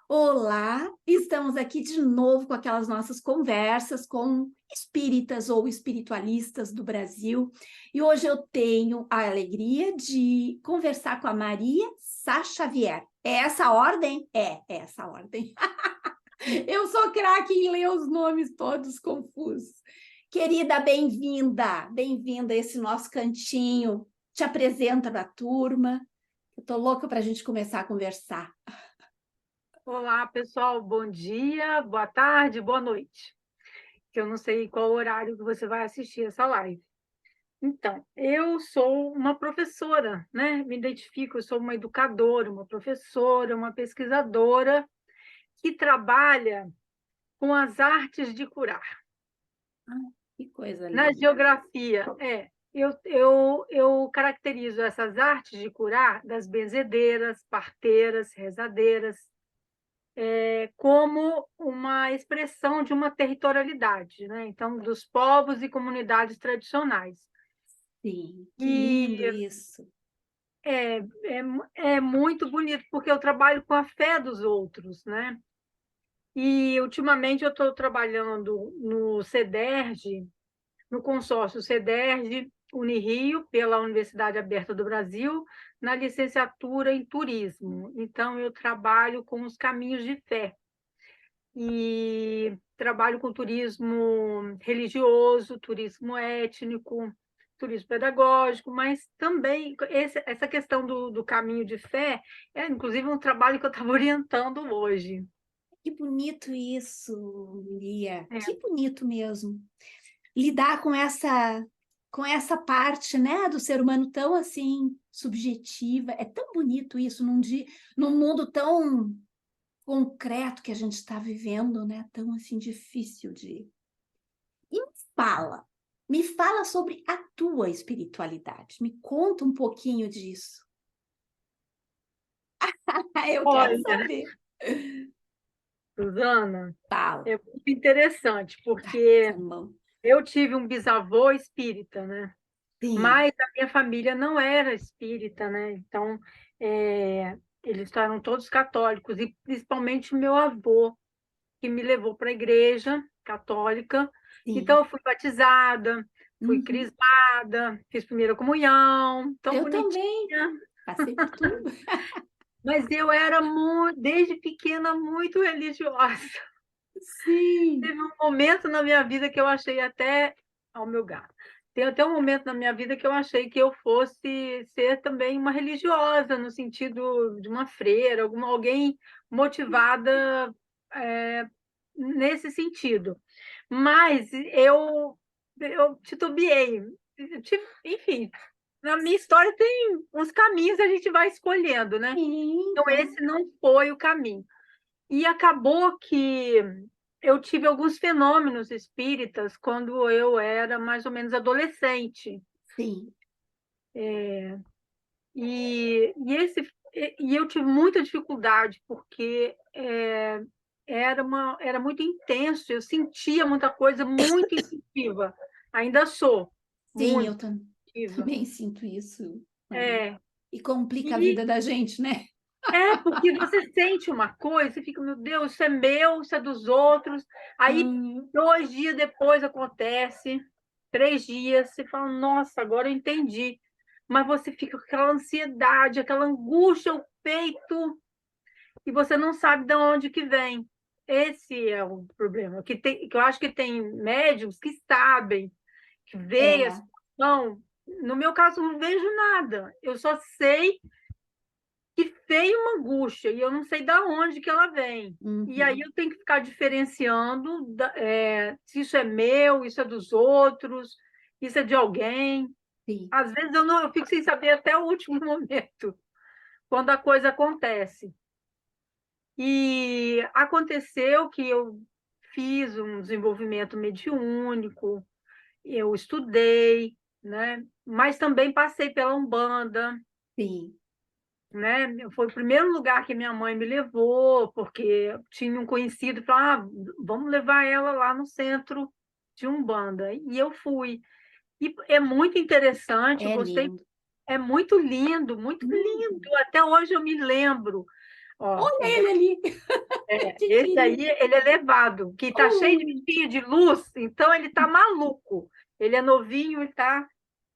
Olá, estamos aqui de novo com aquelas nossas conversas com espíritas ou espiritualistas do Brasil. E hoje eu tenho a alegria de conversar com a Maria Sá Xavier. É essa a ordem? É essa a ordem. Eu sou craque em ler os nomes todos confusos. Querida, bem-vinda, bem-vinda a esse nosso cantinho. Te apresenta para a turma. Eu tô louca para a gente começar a conversar. Olá, pessoal. Bom dia, boa tarde, boa noite. Que eu não sei qual horário que você vai assistir essa live. Então, eu sou uma professora, né? Me identifico, eu sou uma educadora, uma professora, uma pesquisadora que trabalha com as artes de curar. Que coisa Na linda. geografia, eu caracterizo essas artes de curar das benzedeiras, parteiras, rezadeiras, como uma expressão de uma territorialidade, né? Então, dos povos e comunidades tradicionais. Sim, que lindo E isso. é, é muito bonito, porque eu trabalho com a fé dos outros, né? E, ultimamente, eu estou trabalhando no CEDERJ, no consórcio CEDERJ Unirio, pela Universidade Aberta do Brasil, na licenciatura em turismo. Então, eu trabalho com os caminhos de fé. E trabalho com turismo religioso, turismo étnico, turismo pedagógico, mas também essa questão do caminho de fé é, inclusive, um trabalho que eu estava orientando hoje. Que bonito isso, Lia. É, Que bonito mesmo. Lidar com essa parte, né, do ser humano tão assim subjetiva. É tão bonito isso num dia, num mundo tão concreto que a gente está vivendo, né? Tão assim difícil de. E fala. Me fala sobre a tua espiritualidade. Me conta um pouquinho disso. Eu quero olha, saber. Suzana, Fala. é muito interessante, Tá porque bom. eu tive um bisavô espírita, né? Sim. Mas a minha família não era espírita, né? Então, eles eram todos católicos, e principalmente meu avô, que me levou para a igreja católica. Então, Sim. eu fui batizada, fui Uhum. crismada, fiz primeira comunhão, tão Eu bonitinha. também passei por tudo. Mas eu era, desde pequena, muito religiosa. Sim. Teve um momento na minha vida que eu achei até... ao meu gato. Tem até um momento na minha vida que eu achei que eu fosse ser também uma religiosa, no sentido de uma freira, alguém motivada, é, nesse sentido. Mas eu titubeei. Enfim, na minha história tem uns caminhos, a gente vai escolhendo, né? Sim, Então, claro. esse não foi o caminho. E acabou que eu tive alguns fenômenos espíritas quando eu era mais ou menos adolescente. Sim. E eu tive muita dificuldade, porque era muito intenso, eu sentia muita coisa muito instintiva. Ainda sou Sim, muito instintiva. também sinto isso, Maria. É, E complica a e vida da gente, né? porque você sente uma coisa, você fica, meu Deus, isso é meu, isso é dos outros. Aí, Hum, 2 dias depois acontece, 3 dias, você fala, nossa, agora eu entendi. Mas você fica com aquela ansiedade, aquela angústia, o peito, e você não sabe de onde que vem. Esse é o problema, que eu acho que tem médiums que sabem, que veem a é, situação. No meu caso, não vejo nada. Eu só sei que tem uma angústia e eu não sei da onde que ela vem. E aí uhum, eu tenho que ficar diferenciando se isso é meu, isso é dos outros, isso é de alguém. sim. Às vezes eu fico sem saber até o último momento, quando a coisa acontece. E aconteceu que eu fiz um desenvolvimento mediúnico, eu estudei, né? Mas também passei pela Umbanda, Sim. né? Foi o primeiro lugar que minha mãe me levou, porque tinha um conhecido e falou: vamos levar ela lá no centro de Umbanda. E eu fui. E é muito interessante, eu É gostei, lindo. é muito lindo, muito Uhum. lindo. Até hoje eu me lembro. Ó, Olha ele ali, que esse aí, querido. ele é levado, que tá cheio de Oh, espinha de luz, então ele tá maluco. Ele é novinho e tá...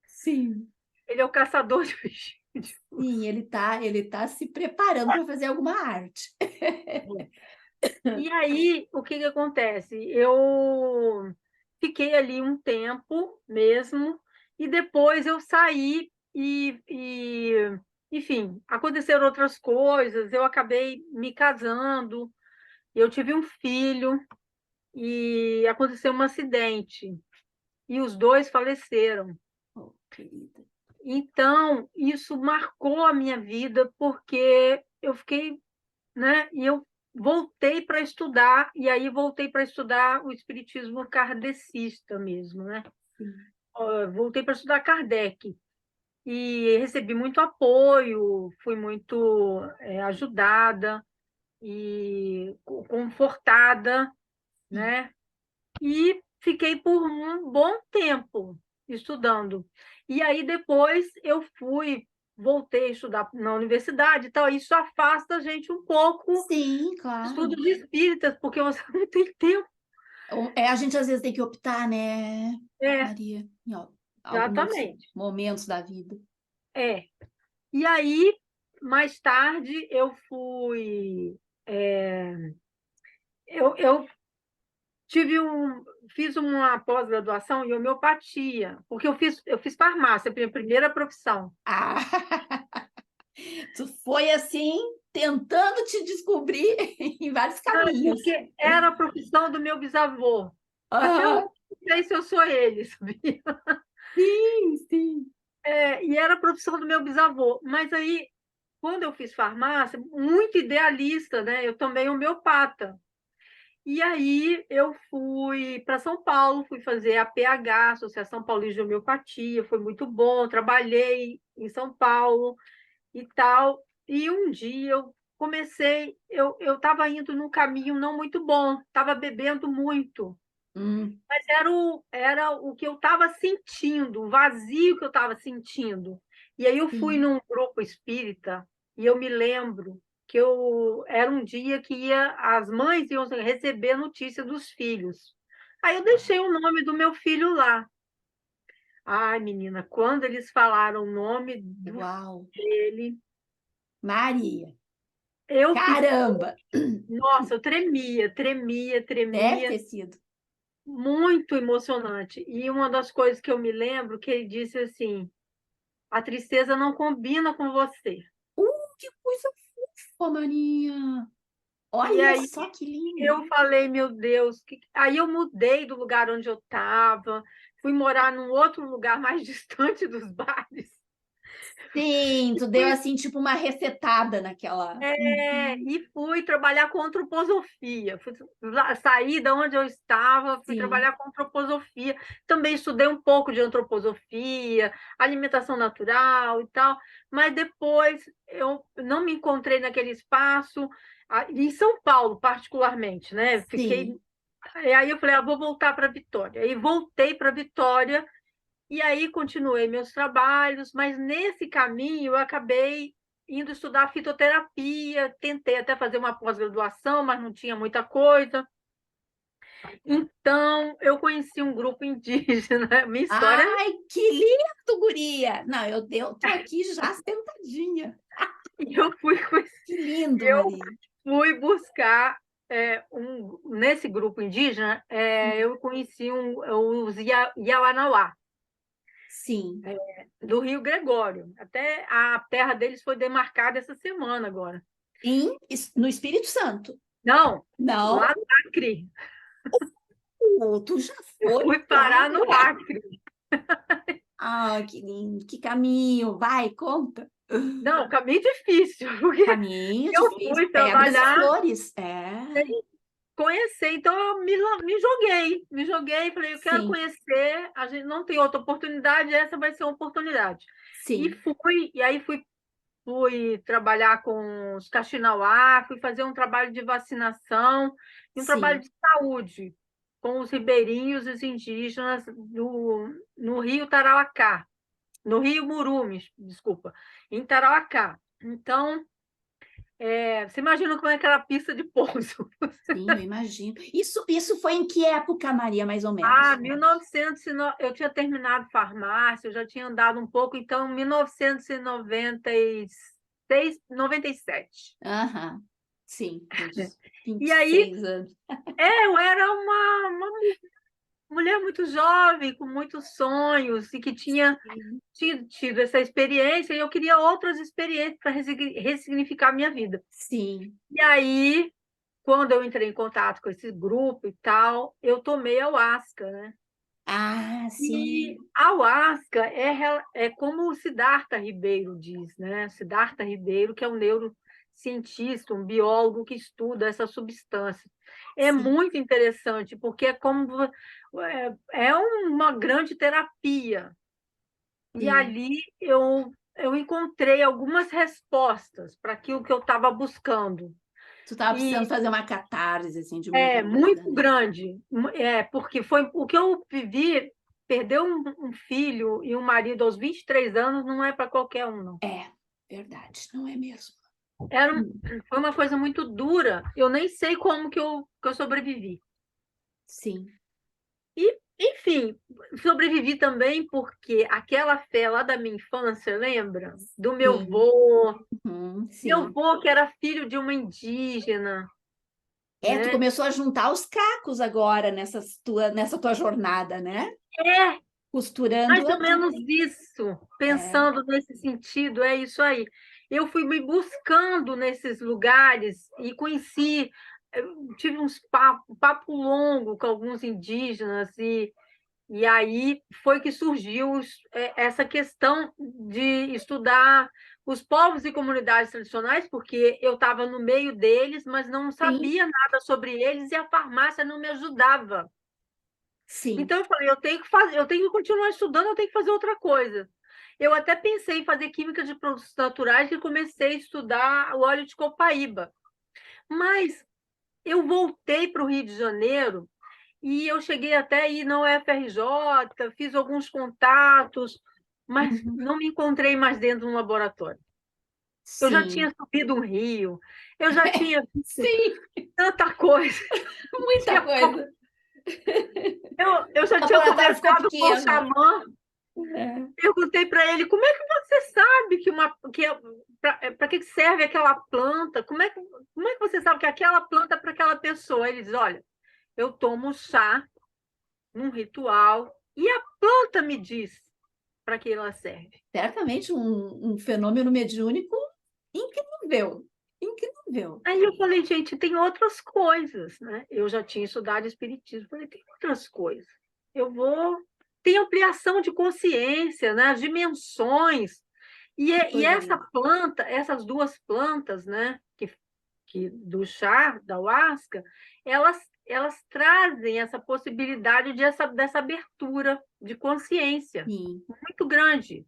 sim, Ele é o caçador de bichinhos de sim, luz. ele tá se preparando para fazer alguma arte. E aí, o que que acontece? Eu fiquei ali um tempo mesmo, e depois eu saí enfim, aconteceram outras coisas, eu acabei me casando, eu tive um filho, e aconteceu um acidente, e os dois faleceram. Oh, querida. Então, isso marcou a minha vida, porque eu fiquei, né? E eu voltei para estudar, e aí voltei para estudar o espiritismo kardecista mesmo, né? Sim, Voltei para estudar Kardec, e recebi muito apoio, fui muito ajudada e confortada, sim. né? E fiquei por um bom tempo estudando. E aí depois voltei a estudar na universidade e tal. Isso afasta a gente um pouco Sim, do claro. estudo de espíritas, porque você não tem tempo. A gente às vezes tem que optar, né, É, Maria, em alguns exatamente. momentos da vida. É. E aí, mais tarde, eu fui. é, eu fiz uma pós-graduação em homeopatia, porque eu fiz farmácia, minha primeira profissão. Ah, tu foi assim, tentando te descobrir em vários caminhos. Porque era a profissão do meu bisavô. Até Ah, hoje, não sei se eu sou ele, sabia? sim, sim. E era a profissão do meu bisavô. Mas aí, quando eu fiz farmácia, muito idealista, né? Eu também homeopata. E aí eu fui para São Paulo, fui fazer a PH, Associação Paulista de Homeopatia, foi muito bom, trabalhei em São Paulo e tal. E um dia eu estava indo num caminho não muito bom, estava bebendo muito, Hum, mas era o que eu estava sentindo, o vazio que eu estava sentindo. E aí eu fui sim. num grupo espírita, e eu me lembro que era um dia que as mães iam receber notícia dos filhos. Aí eu deixei o nome do meu filho lá. Ai, menina, quando eles falaram o nome Uau. dele, Maria. eu fiquei, Caramba. nossa, eu tremia, tremia, Deve tremia, ter sido. muito emocionante. E uma das coisas que eu me lembro que ele disse assim: a tristeza não combina com você. Que coisa fofa, Maria. E Olha aí só que lindo. eu falei, meu Deus, aí eu mudei do lugar onde eu estava, fui morar num outro lugar mais distante dos bares. Sim, E tu deu fui, assim, tipo uma resetada naquela. Uhum. e fui trabalhar com antroposofia. Saí da onde eu estava, fui Sim, trabalhar com antroposofia. Também estudei um pouco de antroposofia, alimentação natural e tal, mas depois eu não me encontrei naquele espaço, em São Paulo, particularmente, né? Fiquei. sim, E aí eu falei, vou voltar para Vitória. E voltei para Vitória, e aí continuei meus trabalhos, mas nesse caminho eu acabei indo estudar fitoterapia, tentei até fazer uma pós-graduação, mas não tinha muita coisa. Então, eu conheci um grupo indígena. Minha história, ai, que lindo, guria! Não, tô aqui já sentadinha. e eu fui, Que lindo, eu Maria. fui buscar nesse grupo indígena, Sim, eu conheci os Yawanawá, sim. do Rio Gregório. Até a terra deles foi demarcada essa semana agora. No Espírito Santo. Não, Não, lá no Acre. tu já Eu foi fui lá parar no no ar. Acre. Ah, que lindo, que caminho. Vai, conta. Não, caminho difícil, porque Caminho eu difícil. fui Pedras e trabalhar flores. É, sem conhecer. Então, eu me joguei, falei, eu quero sim, conhecer, a gente não tem outra oportunidade, essa vai ser uma oportunidade. sim, E aí fui trabalhar com os Kaxinawá, fui fazer um trabalho de vacinação e um trabalho sim, de saúde com os ribeirinhos e os indígenas no Rio Tarauacá. No Rio Murumes, desculpa, em Tarauacá. Então, Você imagina como é que era a pista de pouso. Sim, eu imagino. Isso foi em que época, Maria, mais ou Ah, menos? 1900, eu tinha terminado farmácia, eu já tinha andado um pouco, então 1996, 97. Aham, sim, uns E aí, 26 anos. eu era uma mulher muito jovem, com muitos sonhos, e que tinha Sim, tido essa experiência, e eu queria outras experiências para ressignificar a minha vida. sim. E aí, quando eu entrei em contato com esse grupo e tal, eu tomei ayahuasca, né? Ah, E sim, a ayahuasca é como o Siddhartha Ribeiro diz, né? Siddhartha Ribeiro, que é um neurocientista, um biólogo que estuda essa substância. É sim, muito interessante, porque é como é uma grande terapia. E sim. ali eu encontrei algumas respostas para aquilo que eu estava buscando. Tu estava precisando E fazer uma catarse, assim, de muita é coisa, muito né? grande, porque foi o que eu vivi. Perder um filho e um marido aos 23 anos não é para qualquer um, não. É, verdade, não é mesmo? Era, Hum, foi uma coisa muito dura. Eu nem sei como que eu sobrevivi. sim, E, enfim, sobrevivi também porque aquela fé lá da minha infância, lembra? Do meu sim, avô. Meu sim. avô, que era filho de uma indígena, É, tu né? começou a juntar os cacos agora nessa tua jornada, né? É, Costurando mais ou a menos tua. isso, É, pensando nesse sentido, é isso aí. Eu fui me buscando nesses lugares e conheci, eu tive papo longo com alguns indígenas, e aí foi que surgiu essa questão de estudar os povos e comunidades tradicionais, porque eu estava no meio deles, mas não sim, sabia nada sobre eles e a farmácia não me ajudava. sim. Então eu falei, eu tenho que fazer, eu tenho que continuar estudando, eu tenho que fazer outra coisa. Eu até pensei em fazer química de produtos naturais e comecei a estudar o óleo de copaíba. Mas eu voltei para o Rio de Janeiro e eu cheguei até aí na UFRJ, fiz alguns contatos, mas Uhum. não me encontrei mais dentro de um laboratório. Eu já tinha Sim, subido um rio, eu já tinha visto sim, tanta coisa. muita coisa. Eu O já tinha laboratório ficou conversado com o pequeno. xamã. É, Perguntei para ele como é que você sabe para que serve aquela planta? Como é que você sabe que aquela planta é para aquela pessoa? Ele diz: olha, eu tomo chá num ritual e a planta me diz para que ela serve. certamente um fenômeno mediúnico incrível, incrível. Aí eu falei, gente, tem outras coisas, né? Eu já tinha estudado espiritismo, falei, tem outras coisas. Eu vou. Tem ampliação de consciência, né? As dimensões. Que E coisa essa linda. planta, essas duas plantas, né? Que do chá, da ayahuasca, elas trazem essa possibilidade dessa abertura de consciência Sim, muito grande.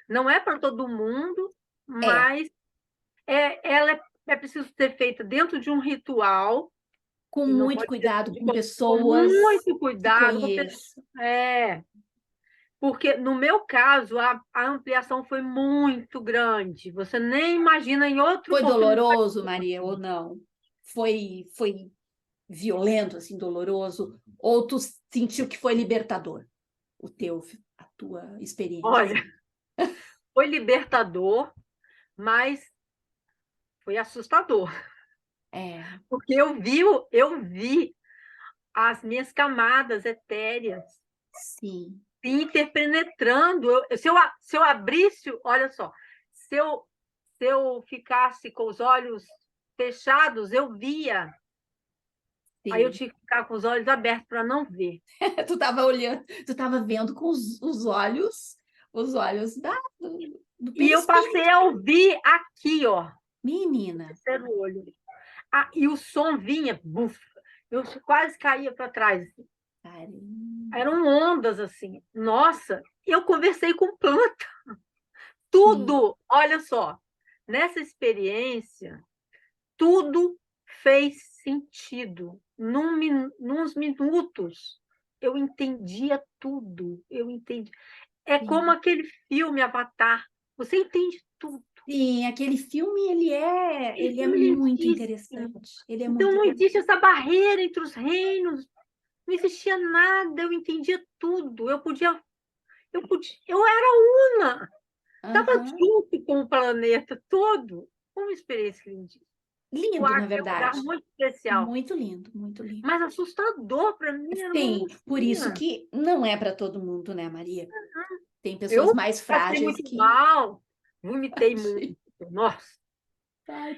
Não é para todo mundo, é, mas ela é preciso ser feita dentro de um ritual com e não muito pode ser cuidado com com pessoas muito que cuidado, conheço. porque no meu caso a ampliação foi muito grande. Você nem imagina em outra Foi oportunidade. doloroso, Maria, ou não? Foi violento, assim, doloroso? Ou tu sentiu que foi libertador, a tua experiência? Olha, foi libertador, mas foi assustador, É, porque eu vi as minhas camadas etéreas sim, se interpenetrando. Se eu abrisse, olha só, se eu, se eu ficasse com os olhos fechados, eu via. Aí eu sim. tinha que ficar com os olhos abertos para não ver. Tu estava olhando, tu estava vendo com os olhos do E eu passei perispírito. a ouvir aqui, ó, Menina, terceiro olho. E o som vinha, buf, eu quase caía para trás. caramba, Eram ondas assim. Nossa, eu conversei com planta, sim, tudo. Olha só, nessa experiência, tudo fez sentido. Nos minutos, eu entendia tudo. Eu entendi. É como sim, aquele filme Avatar. Você entende tudo. Sim, aquele filme, Aquele ele é filme muito lindíssimo. interessante. Ele é Então muito não interessante. existe essa barreira entre os reinos, não existia nada, eu entendia tudo, eu era uma, estava Aham. junto com o planeta todo, uma experiência lindíssima. O Lindo, na Acre é um lugar verdade. muito especial, Muito lindo, muito lindo. mas assustador para mim era uma Sim, por isso montanha. que não é para todo mundo, né, Maria? Tem pessoas Eu mais passei frágeis muito que. mal, vomitei muito, nossa.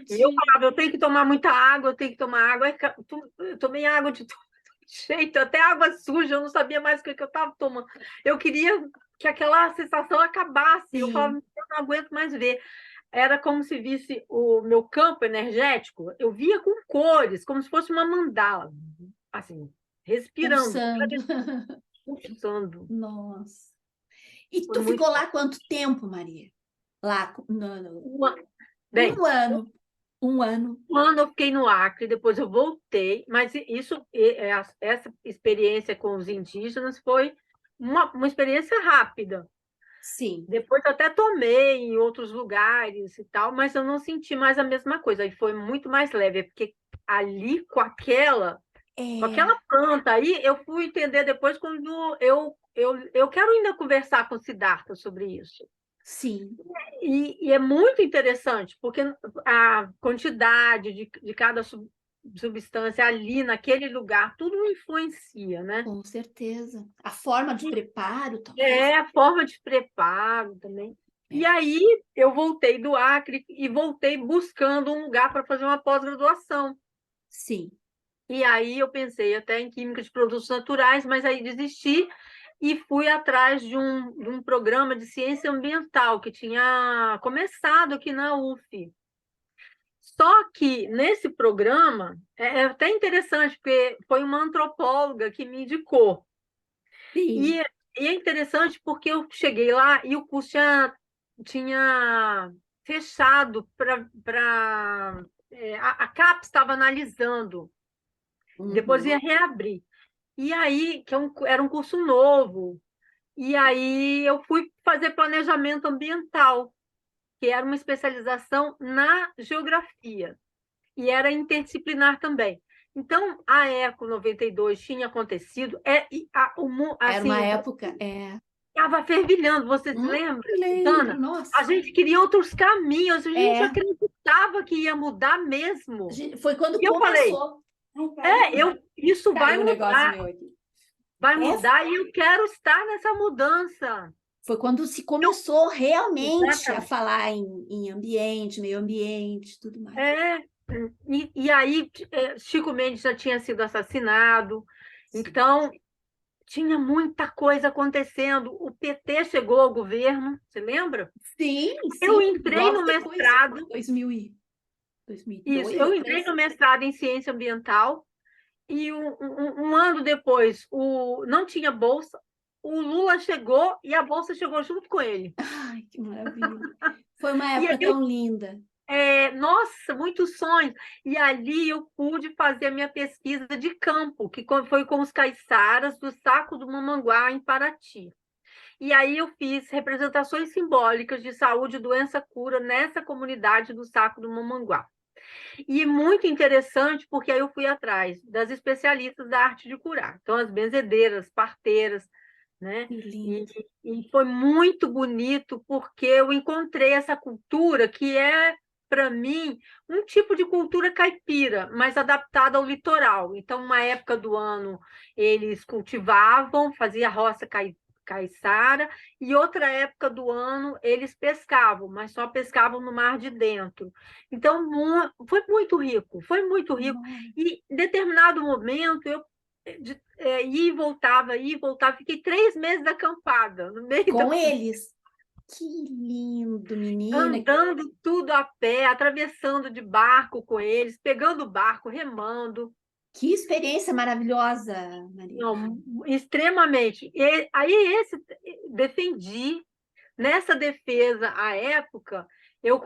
E eu Tadinho. falava, eu tenho que tomar muita água, eu tenho que tomar água. Aí, eu tomei água de todo jeito, até água suja, eu não sabia mais o que eu estava tomando. Eu queria que aquela sensação acabasse. Eu falava, Sim, eu não aguento mais ver. Era como se visse o meu campo energético, eu via com cores, como se fosse uma mandala, assim, respirando, pulsando. pulsando. Nossa. E Foi tu ficou muito. lá quanto tempo, Maria? Lá, Uma... Bem, um ano. Um ano. um ano eu fiquei no Acre, depois eu voltei, mas essa experiência com os indígenas foi uma experiência rápida. Sim. Depois eu até tomei em outros lugares e tal, mas eu não senti mais a mesma coisa. E foi muito mais leve, porque ali com É, aquela planta aí, eu fui entender depois quando eu quero ainda conversar com o Siddhartha sobre isso. sim, E é muito interessante, porque a quantidade de cada substância ali naquele lugar, tudo influencia, né? com certeza. A forma de preparo, talvez. É a forma de preparo também. E É, aí eu voltei do Acre e voltei buscando um lugar para fazer uma pós-graduação. sim. E aí eu pensei até em química de produtos naturais, mas aí desisti e fui atrás de um programa de ciência ambiental que tinha começado aqui na UF. Só que nesse programa é até interessante, porque foi uma antropóloga que me indicou. E, Sim. e é interessante porque eu cheguei lá e o curso tinha fechado para. A CAPES estava analisando, depois ia Uhum. reabrir. E aí, era um curso novo, e aí eu fui fazer planejamento ambiental, que era uma especialização na geografia. E era interdisciplinar também. Então, a Eco 92 tinha acontecido, Era uma assim, época, estava fervilhando, você se lembra, lembro, Susana? A nossa. gente queria outros caminhos, a gente É, acreditava que ia mudar mesmo. foi quando E eu falei, começou. Ai, caiu. isso Caiu um negócio meu aqui. vai É, mudar e eu quero estar nessa mudança. foi quando se Eu, começou realmente a exatamente. falar em ambiente, meio ambiente, tudo mais. É, e aí Chico Mendes já tinha sido assassinado, Sim, então tinha muita coisa acontecendo. O PT chegou ao governo, você lembra? sim, Eu sim, entrei logo no depois, mestrado, 2000 isso, 2002 eu ou entrei 3. no mestrado em ciência ambiental e um ano depois não tinha bolsa, o Lula chegou e a bolsa chegou junto com ele. Ai, que maravilha. Foi uma E aí época tão linda. nossa, muitos sonhos. E ali eu pude fazer a minha pesquisa de campo, que foi com os caiçaras do Saco do Mamanguá, em Paraty. E aí eu fiz representações simbólicas de saúde, doença, cura nessa comunidade do Saco do Mamanguá. E é muito interessante, porque aí eu fui atrás das especialistas da arte de curar. Então, as benzedeiras, parteiras, né? Que E, lindo. e foi muito bonito, porque eu encontrei essa cultura que é, para mim, um tipo de cultura caipira, mas adaptada ao litoral. Então, uma época do ano, eles cultivavam, fazia roça caiçara, e outra época do ano, eles pescavam, mas só pescavam no mar de dentro. Então, foi muito rico, foi muito rico. Nossa. E em determinado momento, eu ia e voltava. Fiquei 3 meses acampada, no meio Com eles. Que lindo, menina. andando tudo a pé, atravessando de barco com eles, pegando o barco, remando. Que experiência maravilhosa, Maria. Não, extremamente. E aí, defendi. Nessa defesa, à época, eu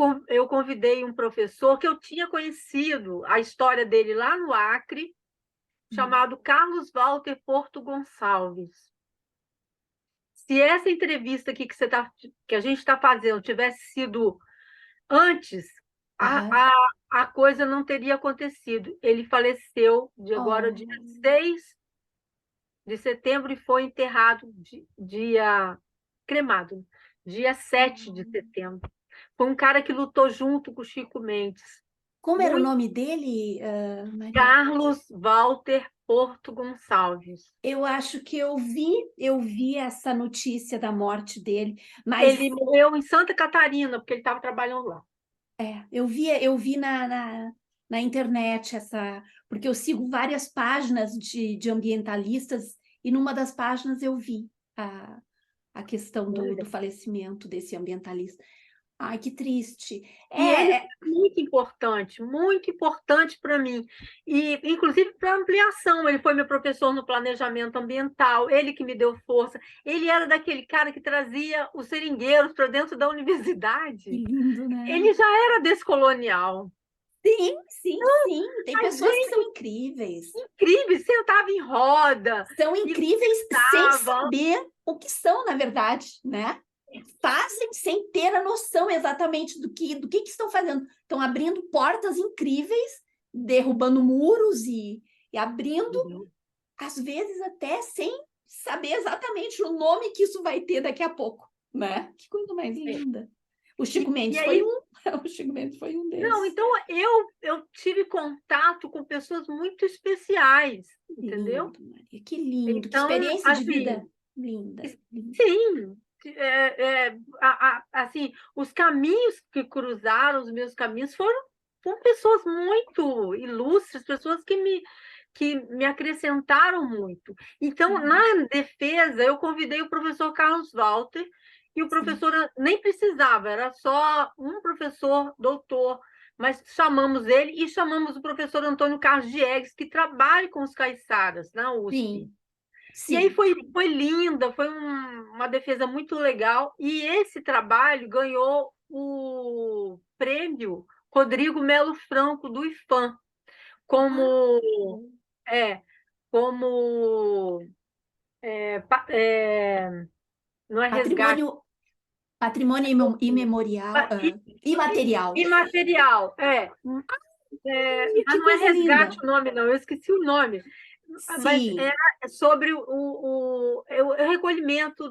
convidei um professor que eu tinha conhecido a história dele lá no Acre, chamado Carlos Walter Porto Gonçalves. Se essa entrevista aqui que a gente está fazendo tivesse sido Antes, Aham. a coisa não teria acontecido. Ele faleceu agora, dia Oh. 6 de setembro, e foi enterrado, cremado, dia 7 de setembro. Foi um cara que lutou junto com o Chico Mendes. Como era o Muito. nome dele, Maria? Carlos Walter Porto Gonçalves. Eu acho que eu vi essa notícia da morte dele, mas Ele morreu em Santa Catarina, porque ele estava trabalhando lá. eu vi na internet essa, porque eu sigo várias páginas de ambientalistas, e numa das páginas eu vi a questão do falecimento desse ambientalista. Ai, que triste. E ele É, foi muito importante para mim. E, inclusive, para ampliação. Ele foi meu professor no planejamento ambiental, ele que me deu força. Ele era daquele cara que trazia os seringueiros para dentro da que universidade. lindo, né? Ele já era descolonial. Sim, sim, sim. Tem A pessoas que gente, são incríveis. incrível, sentava em roda São e incríveis sem conversava. saber o que são, na verdade, né? Fazem sem ter a noção exatamente do que estão fazendo. Estão abrindo portas incríveis, derrubando muros e abrindo, às vezes até sem saber exatamente o nome que isso vai ter daqui a pouco, né? Que coisa mais linda. O Chico E Mendes foi aí, um, o Chico Mendes foi um não, desses. então eu tive contato com pessoas muito especiais, Que entendeu? lindo, Maria, que lindo, que Então, experiência de vida assim, linda, linda. sim, assim, os caminhos que cruzaram os meus caminhos foram pessoas muito ilustres, pessoas que me acrescentaram muito. Então, Uhum. na defesa, eu convidei o professor Carlos Walter, e o Sim, professor nem precisava, era só um professor doutor, mas chamamos ele e chamamos o professor Antônio Carlos Diegues, que trabalha com os caiçaras na USP. sim, E aí sim. foi linda, foi uma defesa muito legal. E esse trabalho ganhou o prêmio Rodrigo Melo Franco, do IFAM, Ah, como, é, como não é resgate, patrimônio, patrimônio imemorial, imaterial. imaterial, Ih, mas que não é coisa linda. resgate o nome, não, eu esqueci o nome. Mas Sim, é sobre o recolhimento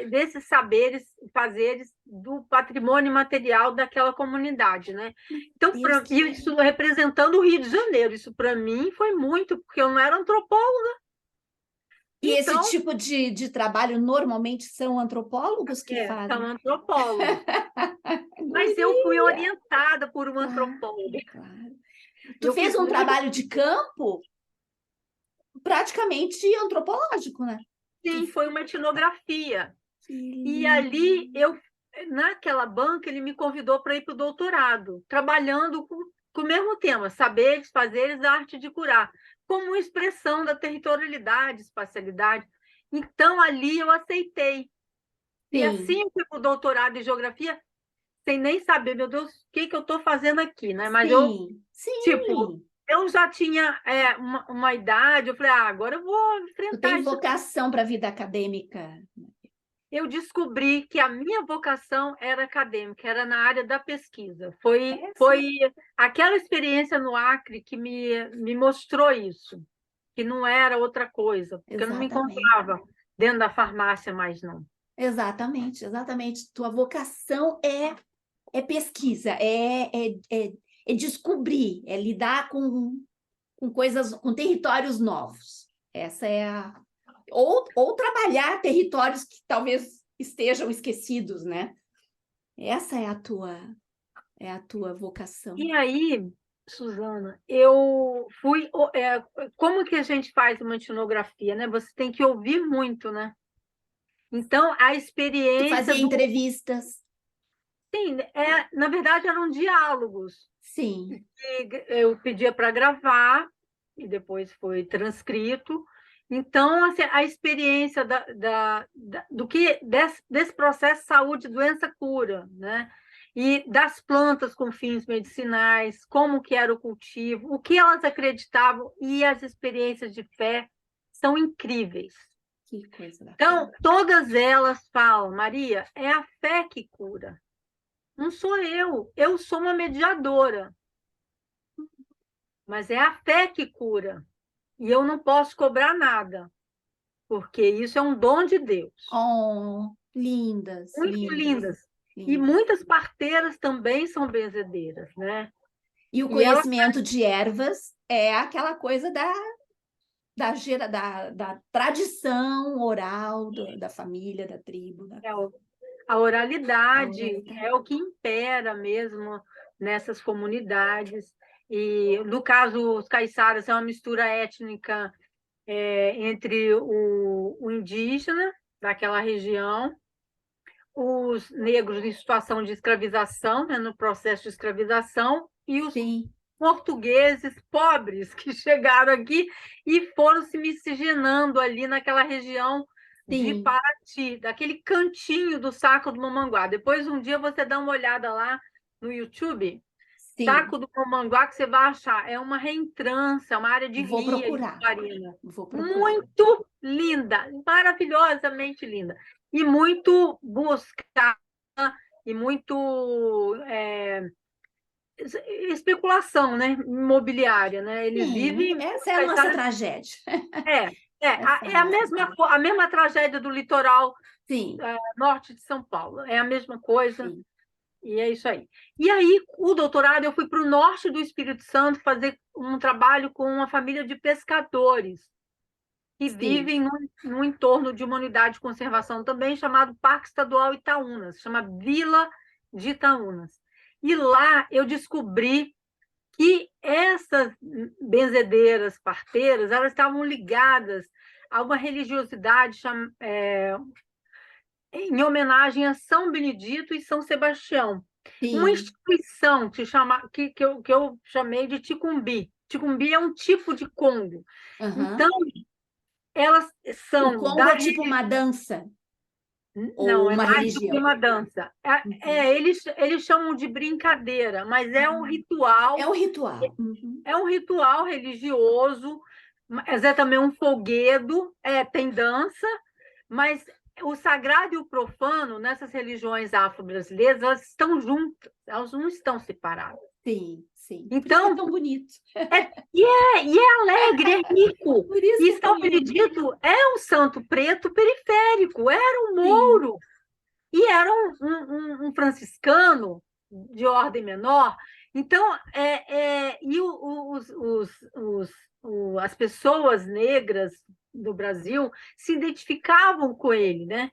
desses saberes, fazeres do patrimônio material daquela comunidade, né? Então, Deus, isso representando o Rio de Janeiro, isso para mim foi muito, porque eu não era antropóloga, e esse então, tipo de trabalho normalmente são antropólogos que são fazem? antropólogos. Mas eu fui Guria! orientada por uma Claro, antropóloga. claro. Tu Eu fez fiz um muito. trabalho de campo praticamente antropológico, né? Tu, Sim, foi uma etnografia. que E lindo. ali, naquela banca, ele me convidou para ir para o doutorado, trabalhando com o mesmo tema, saberes, fazeres, a arte de curar, como uma expressão da territorialidade, espacialidade. Então, ali eu aceitei. E assim Sim, eu fui para o doutorado em geografia, sem nem saber, meu Deus, o que eu estou fazendo aqui, né? Mas eu, sim, tipo, sim. eu já tinha uma idade, eu falei, agora eu vou Tu enfrentar tem isso. vocação para a vida acadêmica. Eu descobri que a minha vocação era acadêmica, era na área da pesquisa. Foi, É, foi sim, aquela experiência no Acre que me mostrou isso, que não era outra coisa, porque eu não me exatamente. encontrava dentro da farmácia mais, não. Exatamente, exatamente. Tua vocação é pesquisa, é descobrir, é lidar com coisas, com territórios novos. Essa é a. Ou trabalhar territórios que talvez estejam esquecidos, né? Essa é a tua vocação. E aí, Suzana, eu fui. Como que a gente faz uma etnografia, né? Você tem que ouvir muito, né? Então, a Tu experiência fazia do. entrevistas? Sim, na verdade, eram diálogos. Sim, Eu pedia para gravar e depois foi transcrito. Então, assim, a experiência desse processo saúde, doença, cura, né? E das plantas com fins medicinais, como que era o cultivo, o que elas acreditavam, e as experiências de fé são incríveis. que coisa bacana. Então, todas elas falam, Maria, é a fé que cura. Não sou eu sou uma mediadora, mas é a fé que cura. E eu não posso cobrar nada, porque isso é um dom de Deus. Oh, lindas, Muito lindas, lindas. E lindas. muitas parteiras também são benzedeiras, né? E o E elas, conhecimento de ervas é aquela coisa da tradição oral da família, da tribo, é, a da oralidade oralidade. é o que impera mesmo nessas comunidades. E, no caso, os caiçaras é uma mistura étnica entre o indígena daquela região, os negros em situação de escravização, né, no processo de escravização, e os Sim, portugueses pobres que chegaram aqui e foram se miscigenando ali naquela região de sim, Paraty, daquele cantinho do Saco do Mamanguá. Depois, um dia, você dá uma olhada lá no YouTube, sim. Saco do Mamanguá, que você vai achar. É uma reentrância, uma área de Vou ria em procurar, Farina. vou procurar. Muito linda, maravilhosamente linda. E muito buscada, e muito especulação, né? Imobiliária, né? Eles Sim, vivem. essa é a nossa tragédia. É, Essa é a é nossa a mesma tragédia do litoral Sim, norte de São Paulo. É a mesma coisa, sim, e é isso aí. E aí, o doutorado, eu fui para o norte do Espírito Santo fazer um trabalho com uma família de pescadores que sim. vivem no entorno de uma unidade de conservação também, chamado Parque Estadual Itaúnas, chama Vila de Itaúnas. E lá eu descobri que essas benzedeiras, parteiras, elas estavam ligadas a uma religiosidade em homenagem a São Benedito e São Sebastião. Uma Sim. instituição que eu chamei de Ticumbi. Ticumbi é um tipo de Congo. Então, Aham. elas O são Congo da... é tipo uma dança ou Não, é uma mais do que religião. uma dança. Uhum. Eles chamam de brincadeira, mas Ah, é um ritual. Uhum. é um ritual religioso, mas é também um folguedo, tem dança, mas o sagrado e o profano nessas religiões afro-brasileiras, elas estão juntas, elas não estão separadas. Sim, sim. Por isso que é Então, tão bonito. e é alegre, é rico. Por isso que E é São tão lindo. Benedito é um santo preto periférico, era um Sim, mouro, e era um franciscano de ordem menor. Então, as pessoas negras do Brasil se identificavam com ele, né?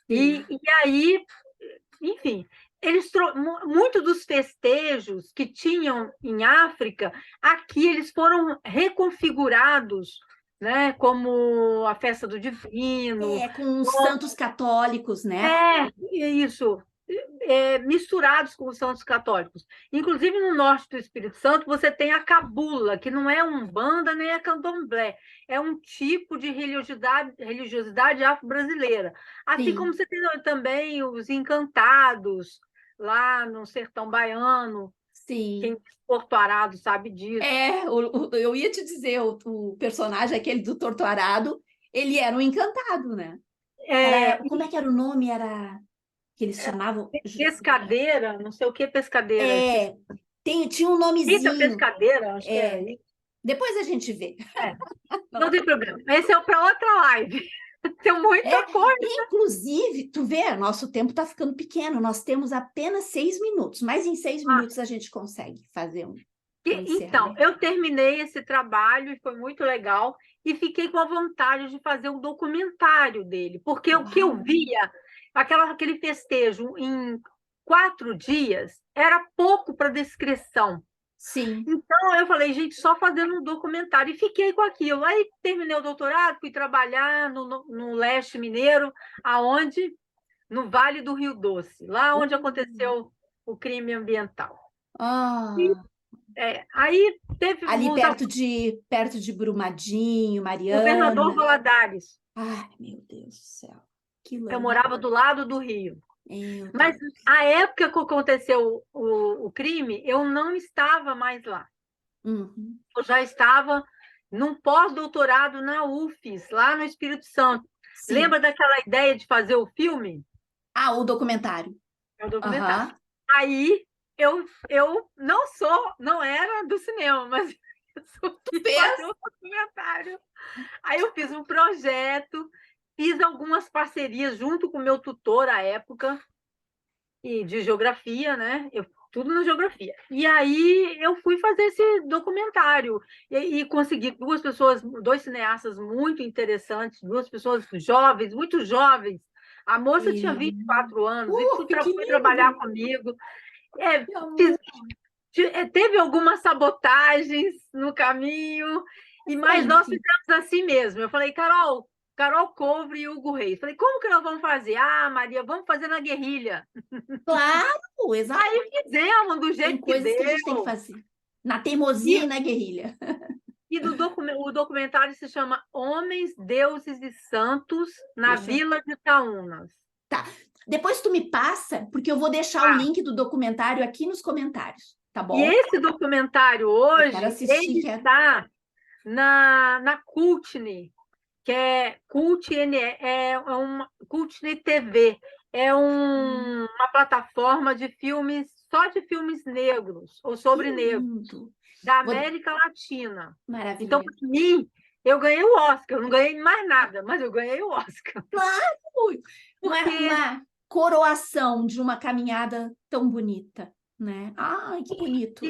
sim. E aí, enfim, muitos dos festejos que tinham em África, aqui eles foram reconfigurados, né? Como a festa do Divino, É com os santos católicos, né? isso, misturados com os santos católicos. Inclusive, no norte do Espírito Santo, você tem a cabula, que não é umbanda nem é candomblé, é um tipo de religiosidade afro-brasileira. Assim como Sim, você tem também os encantados, lá no sertão baiano, quem é sim. Porto Arado sabe disso. Eu ia te dizer, o personagem aquele do Torto Arado, ele era um encantado, né? É, Era, como é que era o nome? Era que eles chamavam. pescadeira, não sei o que pescadeira. É, tinha um Rita nomezinho. pescadeira, acho que era É, isso. depois a gente vê. É. Não tem problema. Esse é para outra live. Tem É, muita coisa. inclusive, tu vê, nosso tempo está ficando pequeno, nós temos apenas 6 minutos, mas em 6 minutos a gente consegue fazer um Então, encerramento. eu terminei esse trabalho e foi muito legal. E fiquei com a vontade de fazer um documentário dele, porque o que eu Uau! via, aquele festejo em 4 dias, era pouco para descrição. Sim. Então, eu falei, gente, só fazendo um documentário. E fiquei com aquilo. Aí, terminei o doutorado, fui trabalhar no leste mineiro, aonde? No Vale do Rio Doce, lá onde aconteceu o crime ambiental. E, Ah, aí teve ali os perto de Brumadinho, governador Mariana. Valadares. Ai, meu Deus do céu. Que Eu lama. morava do lado do rio. Meu Mas Deus. a época que aconteceu o crime, eu não estava mais lá. Uhum. Eu já estava num pós-doutorado na UFES, lá no Espírito Santo. Sim. Lembra daquela ideia de fazer o filme? Ah, o documentário. É o documentário. Aham. Aí eu não era do cinema, mas eu quis fazer um documentário. Aí eu fiz um projeto, fiz algumas parcerias junto com o meu tutor à época, e de geografia, né? Tudo na geografia. E aí eu fui fazer esse documentário e consegui dois cineastas muito interessantes, duas pessoas jovens, muito jovens. A moça tinha 24 anos e foi que trabalhar lindo! comigo. Que Fiz amor! teve algumas sabotagens no caminho, mas nós Sempre. fizemos assim mesmo. Eu falei, Carol Covre e Hugo Reis. Falei, como que nós vamos fazer? Ah, Maria, vamos fazer na guerrilha. Claro, exato. Aí fizemos do Tem jeito que coisas que a gente tem que deu. fazer. Na teimosia e E, na guerrilha. o documentário se chama Homens, Deuses e Santos na Deixa. Vila de Itaúnas. Tá. Depois tu me passa, porque eu vou deixar o Ah, link do documentário aqui nos comentários, tá e bom? esse documentário Eu quero hoje, assistir, ele quero. está na Cultne, que é Cultne, uma Cultne TV, uma plataforma de filmes, só de filmes negros ou Que sobre negros, lindo. da Vou... América Latina. Então, Maravilha. para mim, eu ganhei o Oscar, eu não ganhei mais nada, mas eu ganhei o Oscar. Claro! Porque Uma coroação de uma caminhada tão bonita, né? Ai, que bonito.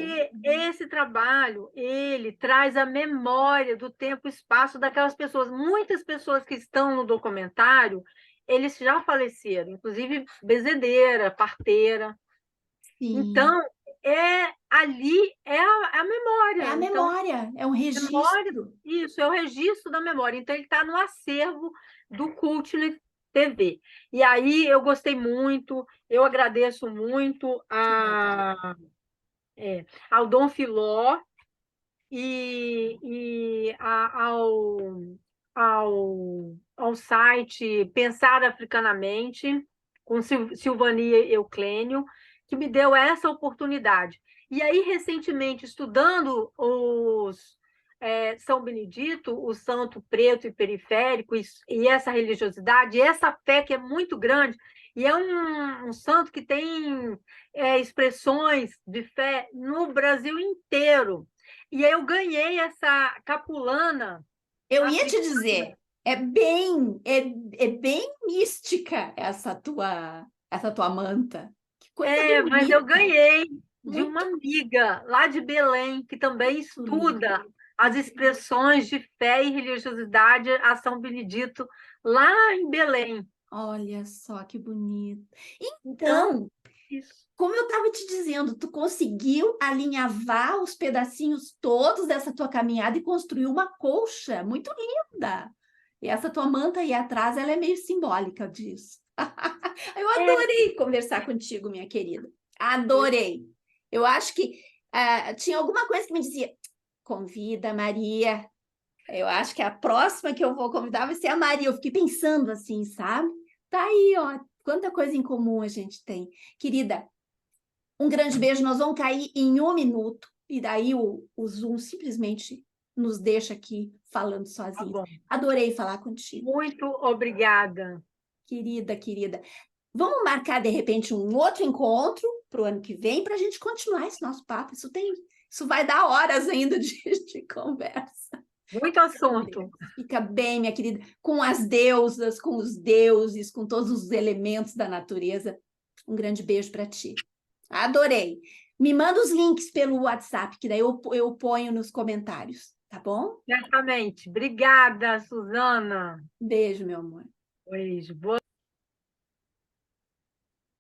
esse trabalho, ele traz a memória do tempo e espaço daquelas pessoas. Muitas pessoas que estão no documentário, eles já faleceram, inclusive bezedeira, parteira. Sim. Então, ali é a É a memória. Então, memória, é um memória, registro. isso, é o registro da memória. Então, ele está no acervo do Cultne TV. E aí eu gostei muito, eu agradeço muito Que legal. ao Dom Filó ao site Pensar Africanamente, com Silvania Euclênio, que me deu essa oportunidade. E aí, recentemente, estudando São Benedito, o santo preto e periférico, e essa religiosidade, e essa fé que é muito grande, e é um santo que tem expressões de fé no Brasil inteiro. E aí eu ganhei essa capulana Eu ia te africana. dizer, é bem mística essa tua manta. Que coisa Mas eu bonita. ganhei de uma Muito amiga lá de Belém, que também bonito. estuda as expressões de fé e religiosidade a São Benedito, lá em Belém. Olha só que bonito. Então, Então, isso. como eu estava te dizendo, tu conseguiu alinhavar os pedacinhos todos dessa tua caminhada e construir uma colcha muito linda. E essa tua manta aí atrás, ela é meio simbólica disso. Eu É, adorei conversar contigo, minha querida. Adorei. Eu acho que tinha alguma coisa que me dizia, convida a Maria. Eu acho que a próxima que eu vou convidar vai ser a Maria. Eu fiquei pensando assim, sabe? Tá aí, ó. Quanta coisa em comum a gente tem. Querida, um grande beijo. Nós vamos cair em 1 minuto. E daí o Zoom simplesmente nos deixa aqui falando tá sozinhos. bom. Adorei falar contigo. Muito obrigada. Querida, querida. Vamos marcar, de repente, um outro encontro para o ano que vem para a gente continuar esse nosso papo. Isso vai dar horas ainda de conversa. Muito assunto. Fica bem, minha querida, com as deusas, com os deuses, com todos os elementos da natureza. Um grande beijo para ti. Adorei. Me manda os links pelo WhatsApp, que daí eu ponho nos comentários, tá bom? Certamente. Obrigada, Suzana. Beijo, meu amor. Beijo. Boa